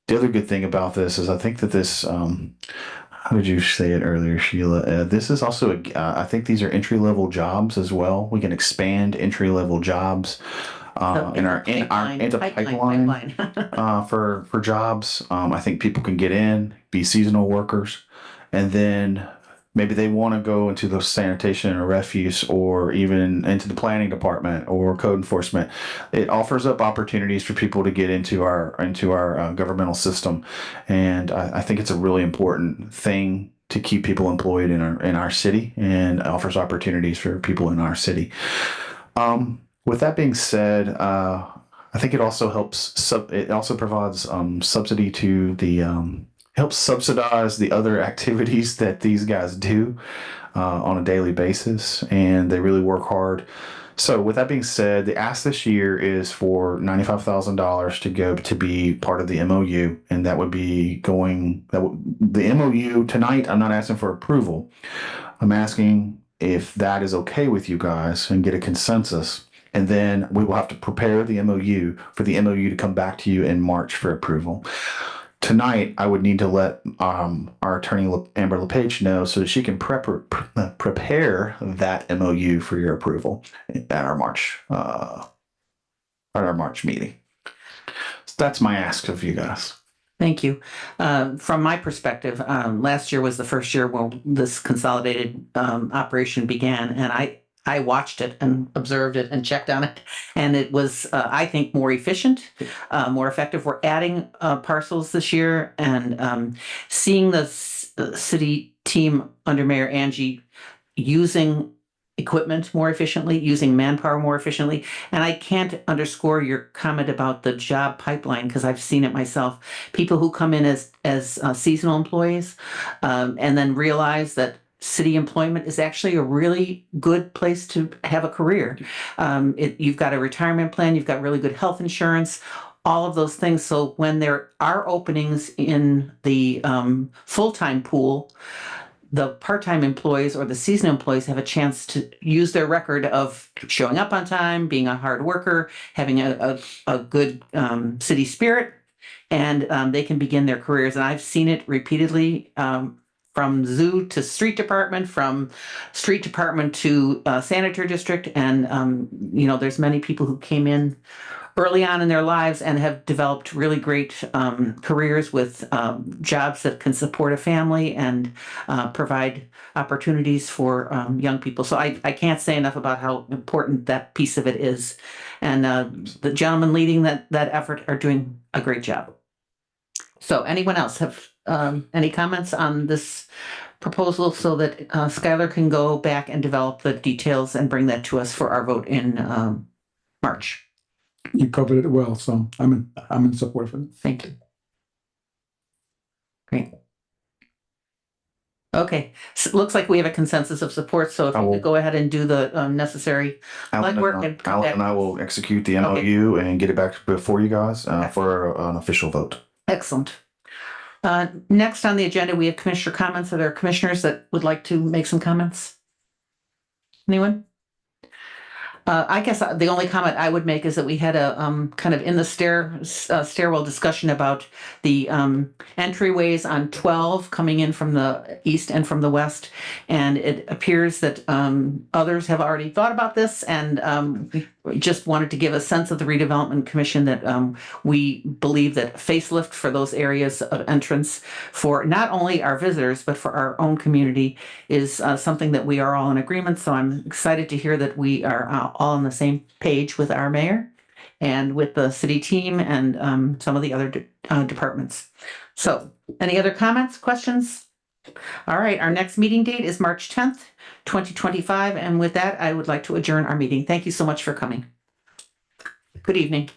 the other good thing about this is I think that this, how did you say it earlier, Sheila? This is also, I think these are entry-level jobs as well. We can expand entry-level jobs. In our pipeline for jobs. I think people can get in, be seasonal workers, and then maybe they want to go into the sanitation or refuse or even into the planning department or code enforcement. It offers up opportunities for people to get into our governmental system, and I think it's a really important thing to keep people employed in our city, and offers opportunities for people in our city. With that being said, I think it also helps. It also provides subsidy to the helps subsidize the other activities that these guys do on a daily basis, and they really work hard. So, with that being said, the ask this year is for $95,000 to go to be part of the MOU, and that would be going. The MOU tonight. I'm not asking for approval. I'm asking if that is okay with you guys and get a consensus. And then we will have to prepare the MOU for the MOU to come back to you in March for approval. Tonight, I would need to let our attorney Amber LePage know so that she can prepare that MOU for your approval at our March meeting. So that's my ask of you guys. Thank you. From my perspective, last year was the first year when this consolidated operation began, and I watched it and observed it and checked on it, and it was, I think, more efficient, more effective. We're adding parcels this year, and seeing the city team under Mayor Angie using equipment more efficiently, using manpower more efficiently. And I can't underscore your comment about the job pipeline, because I've seen it myself. People who come in as seasonal employees and then realize that city employment is actually a really good place to have a career. You've got a retirement plan, you've got really good health insurance, all of those things. So when there are openings in the full-time pool, the part-time employees or the seasonal employees have a chance to use their record of showing up on time, being a hard worker, having a good city spirit, and they can begin their careers. And I've seen it repeatedly, from zoo to street department, from street department to sanitary district. And, there's many people who came in early on in their lives and have developed really great careers with jobs that can support a family and provide opportunities for young people. So I can't say enough about how important that piece of it is. And the gentlemen leading that effort are doing a great job. So anyone else have any comments on this proposal so that Skylar can go back and develop the details and bring that to us for our vote in March? You covered it well, so I'm in support of it. Thank you. Great. Okay, so it looks like we have a consensus of support, so if you could go ahead and do the necessary legwork and come back. Alan and I will execute the MOU and get it back before you guys for an official vote. Excellent. Next on the agenda, we have commissioner comments. Are there commissioners that would like to make some comments? Anyone? I guess the only comment I would make is that we had a kind of in the stairwell discussion about the entryways on 12 coming in from the east and from the west. And it appears that others have already thought about this, and we just wanted to give a sense of the Redevelopment Commission that we believe that facelift for those areas of entrance for not only our visitors, but for our own community is something that we are all in agreement. So I'm excited to hear that we are all on the same page with our mayor and with the city team and some of the other departments. So any other comments, questions? All right, our next meeting date is March 10th, 2025. And with that, I would like to adjourn our meeting. Thank you so much for coming. Good evening.